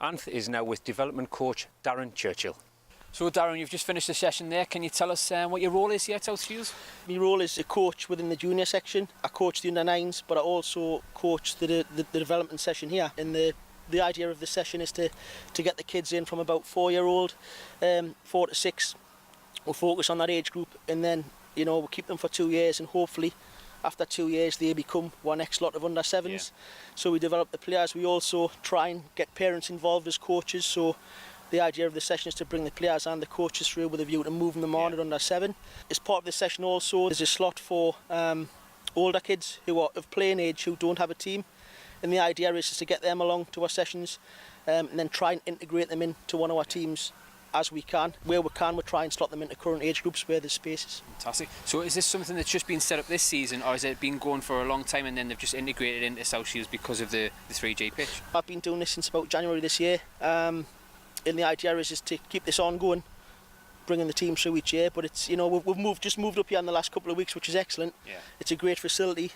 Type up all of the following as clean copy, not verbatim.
Anth is now with development coach Darren Churchill. So Darren, you've just finished the session there. Can you tell us what your role is here at South Shields? My role is a coach within the junior section. I coach the under-9s, but I also coach the development session here. And the idea of the session is to get the kids in from about 4-year-old, 4 to 6. We'll focus on that age group, and then we'll keep them for 2 years, and hopefully after 2 years they become our next lot of under-7s. Yeah. So we develop the players. We also try and get parents involved as coaches. So the idea of the session is to bring the players and the coaches through with a view to moving them on at under-7. As part of the session also, there's a slot for older kids who are of playing age who don't have a team. And the idea is to get them along to our sessions and then try and integrate them into one of our teams as we can. Where we can, we try and slot them into current age groups where there's spaces. Fantastic. So is this something that's just been set up this season, or has it been going for a long time and then they've just integrated into South Shields because of the 3G pitch? I've been doing this since about January this year. And the idea is to keep this ongoing, bringing the team through each year. But it's we've just moved up here in the last couple of weeks, which is excellent. Yeah. It's a great facility,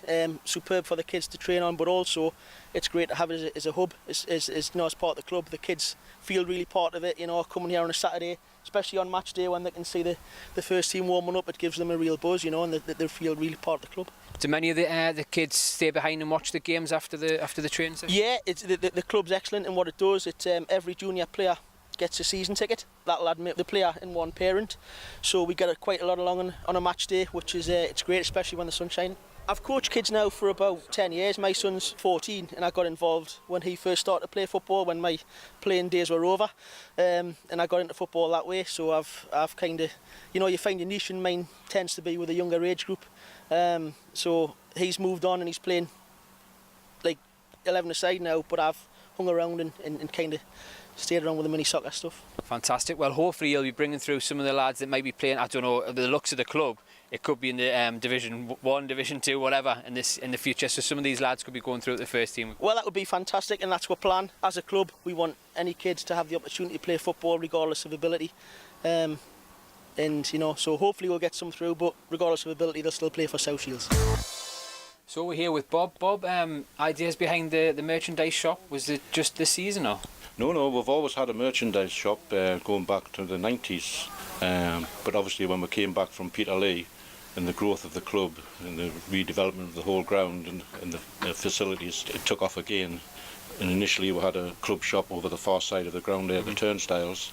superb for the kids to train on, but also it's great to have it as a hub, as part of the club. The kids feel really part of it. Coming here on a Saturday, especially on match day when they can see the first team warming up, it gives them a real buzz, and they feel really part of the club. Do many of the kids stay behind and watch the games after the training session? Yeah, the club's excellent in what it does. It's every junior player gets a season ticket. That'll admit the player and one parent, so we get quite a lot along on a match day, which is it's great, especially when the sun's shining. I've coached kids now for about 10 years. My son's 14 and I got involved when he first started to play football, when my playing days were over, and I got into football that way. So I've kind of, you find your niche, and mine tends to be with a younger age group. So he's moved on and he's playing like 11-a-side now, but I've hung around and kind of stayed around with the mini soccer stuff. Fantastic. Well, hopefully you'll be bringing through some of the lads that might be playing, I don't know, the looks of the club. It could be in the Division 1, Division 2, whatever, in the future. So some of these lads could be going through at the first team. Well, that would be fantastic, and that's our plan. As a club, we want any kids to have the opportunity to play football regardless of ability. And so hopefully we'll get some through, but regardless of ability, they'll still play for South Shields. So we're here with Bob. Bob, ideas behind the merchandise shop, was it just this season or? No, we've always had a merchandise shop going back to the 90s, but obviously when we came back from Peterlee and the growth of the club and the redevelopment of the whole ground and the facilities, it took off again. And initially we had a club shop over the far side of the ground there, the turnstiles,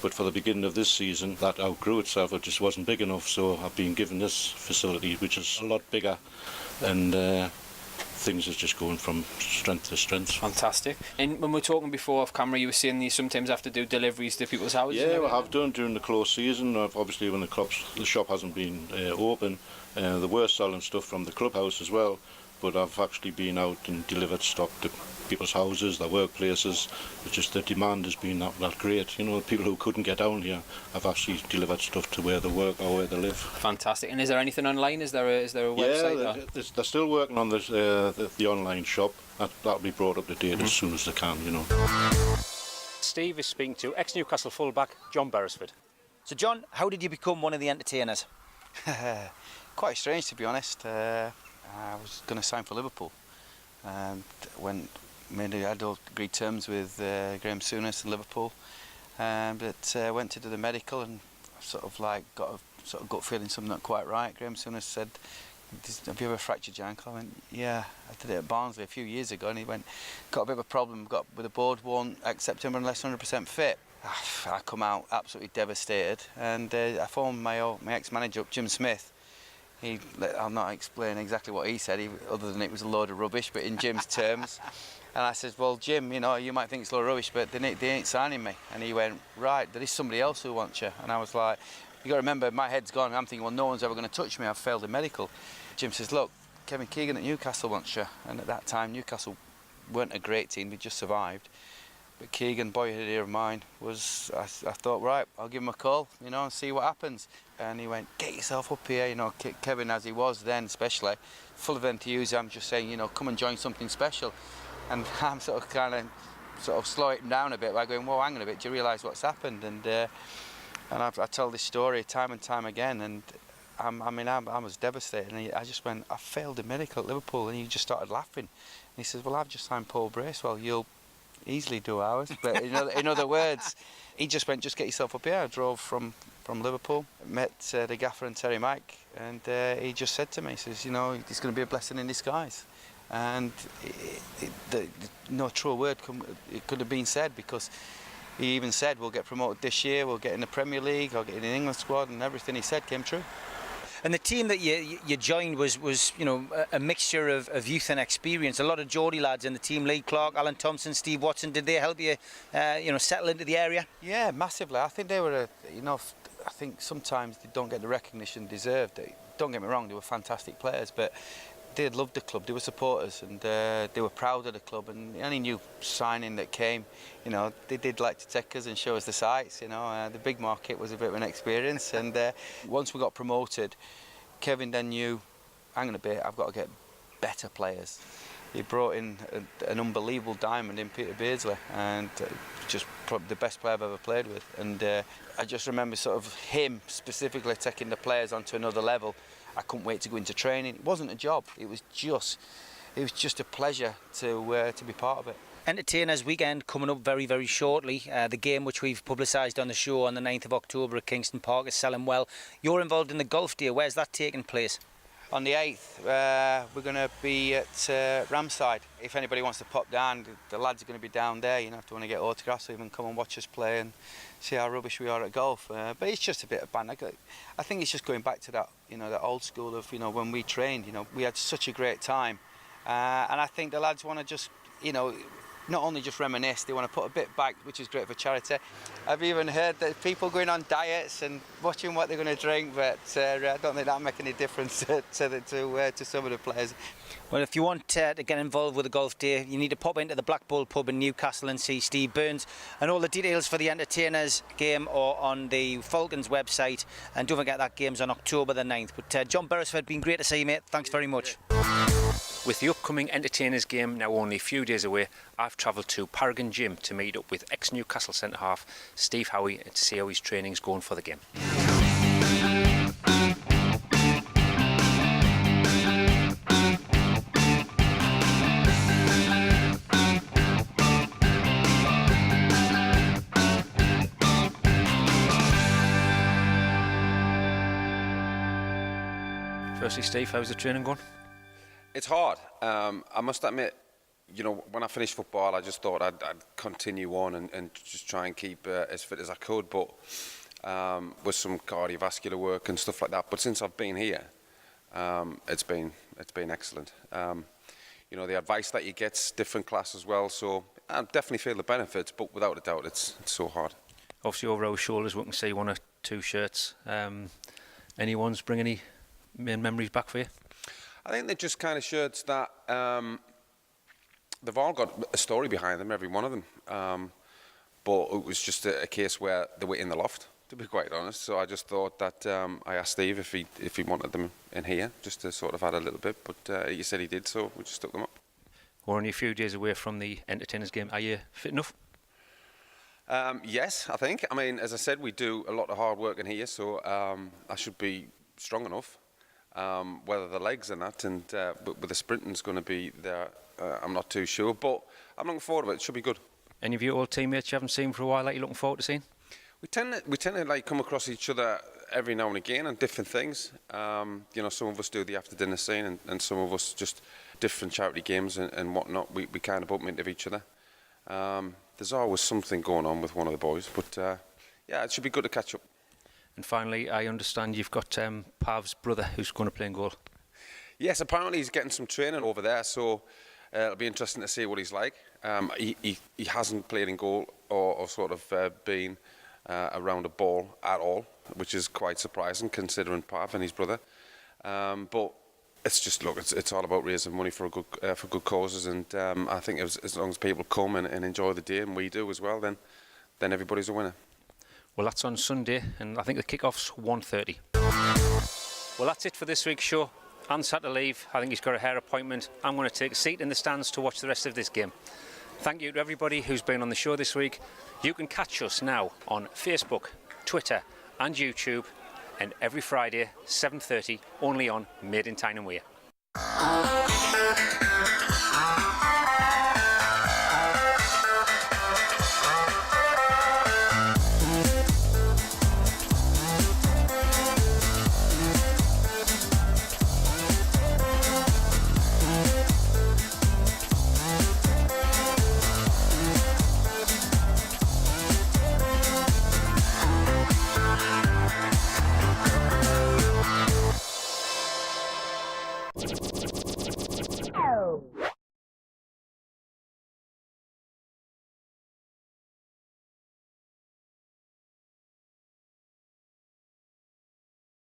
but for the beginning of this season that outgrew itself. It just wasn't big enough, so I've been given this facility, which is a lot bigger, and things are just going from strength to strength. Fantastic. And when we were talking before off camera, you were saying you sometimes have to do deliveries to people's houses? Yeah, we have done during the close season. Obviously when the shop hasn't been open, there were selling stuff from the clubhouse as well, but I've actually been out and delivered stock to people's houses, their workplaces. It's just the demand has been that great. People who couldn't get down here, I've actually delivered stuff to where they work or where they live. Fantastic. And is there anything online? Is there a website? Yeah, they're still working on the online shop. That'll be brought up to date as soon as they can. Steve is speaking to ex-Newcastle fullback John Beresford. So John, how did you become one of the entertainers? Quite strange, to be honest. I was going to sign for Liverpool. I had all agreed terms with Graham Souness in Liverpool, but went to do the medical and sort of got a sort of gut feeling something not quite right. Graham Souness said, "Have you ever fractured your ankle?" I went, "Yeah, I did it at Barnsley a few years ago." And he went, "Got a bit of a problem. Got with the board, won't accept him unless 100% fit." I come out absolutely devastated, and I phoned my ex-manager up, Jim Smith. I'll not explain exactly what he said, other than it was a load of rubbish, but in Jim's terms. And I said, "Well, Jim, you might think it's a load of rubbish, but they ain't signing me." And he went, "Right, there is somebody else who wants you." And I was like, you got to remember, my head's gone. I'm thinking, well, no one's ever going to touch me. I've failed in medical. Jim says, "Look, Kevin Keegan at Newcastle wants you." And at that time, Newcastle weren't a great team. We just survived. But Keegan, boyhood idea of mine, was, I thought, right, I'll give him a call, and see what happens. And he went, "Get yourself up here," Kevin, as he was then especially, full of enthusiasm, just saying, "Come and join something special." And I'm sort of slowing him down a bit by going, "Well, hang on a bit, do you realise what's happened?" And I tell this story time and time again, and I was devastated. And I just went, "I failed in medical at Liverpool," and he just started laughing. And he says, "Well, I've just signed Paul Bracewell. You'll easily do hours. But in other words, he just went, just get yourself up here. I drove from Liverpool, met the gaffer and Terry Mike, and he just said to me, he says, you know, it's going to be a blessing in disguise. And no truer word it could have been said, because he even said, we'll get promoted this year, we'll get in the Premier League, I'll get in the England squad, and everything he said came true. And the team that you joined was you know, a mixture of youth and experience. A lot of Geordie lads in the team. Lee Clark, Alan Thompson, Steve Watson. Did they help you, you know, settle into the area? Yeah, massively. I think they were, I think sometimes they don't get the recognition deserved. Don't get me wrong, they were fantastic players, but they loved the club. They were supporters, and they were proud of the club. And any new signing that came, you know, they did like to take us and show us the sights. You know, the big market was a bit of an experience. And once we got promoted, Kevin then knew, hang on a bit, I've got to get better players. He brought in an unbelievable diamond in Peter Beardsley, and just probably the best player I've ever played with. And I just remember sort of him specifically taking the players onto another level. I couldn't wait to go into training. It wasn't a job. It was just a pleasure to be part of it. Entertainers weekend coming up very, very shortly. The game which we've publicised on the show on the 9th of October at Kingston Park is selling well. You're involved in the golf day. Where's that taking place? On the 8th, we're going to be at Ramside. If anybody wants to pop down, the lads are going to be down there. You know, if they want to get autographs, or even come and watch us play and see how rubbish we are at golf. But it's just a bit of fun. I think it's just going back to that, you know, that old school of, you know, when we trained. You know, we had such a great time, and I think the lads want to just, you know, not only just reminisce, they want to put a bit back, which is great for charity. I've even heard that people going on diets and watching what they're going to drink, but I don't think that'll make any difference to some of the players. Well, if you want to get involved with the golf day, you need to pop into the Black Bull pub in Newcastle and see Steve Burns. And all the details for the Entertainers game are on the Falcons website. And don't forget that game's on October the 9th. But John Beresford, been great to see you, mate. Thanks very much. With the upcoming Entertainers game now only a few days away, I've travelled to Paragon Gym to meet up with ex-Newcastle centre-half Steve Howie and to see how his training's going for the game. Firstly, Steve, how's the training going? It's hard. I must admit, you know, when I finished football, I just thought I'd continue on and just try and keep as fit as I could, but with some cardiovascular work and stuff like that. But since I've been here, it's been excellent. You know, the advice that you get's different class as well, so I definitely feel the benefits, but without a doubt, it's so hard. Obviously, over our shoulders, we can see one or two shirts. Any ones bring any main memories back for you? I think they're just kind of shirts that they've all got a story behind them, every one of them. But it was just a case where they were in the loft, to be quite honest. So I just thought that I asked Steve if he wanted them in here, just to sort of add a little bit. But he said he did, so we just took them up. We're only a few days away from the Entertainers game. Are you fit enough? Yes, I think. I mean, as I said, we do a lot of hard work in here, so I should be strong enough. Whether the legs and that, and with the sprinting's going to be there, I'm not too sure. But I'm looking forward to it. It should be good. Any of your old teammates you haven't seen for a while that you're looking forward to seeing? We tend to like come across each other every now and again on different things. You know, some of us do the after dinner scene, and some of us just different charity games and whatnot. We kind of bump into each other. There's always something going on with one of the boys, but yeah, it should be good to catch up. And finally, I understand you've got Pav's brother who's going to play in goal. Yes, apparently he's getting some training over there, so it'll be interesting to see what he's like. He hasn't played in goal or sort of been around a ball at all, which is quite surprising considering Pav and his brother. But it's just, look, it's all about raising money for good causes, and I think as long as people come and enjoy the day, and we do as well, then everybody's a winner. Well, that's on Sunday, and I think the kick-off's 1:30. Well, that's it for this week's show. Anne's had to leave. I think he's got a hair appointment. I'm going to take a seat in the stands to watch the rest of this game. Thank you to everybody who's been on the show this week. You can catch us now on Facebook, Twitter and YouTube, and every Friday, 7:30, only on Made in Tyne and Wear.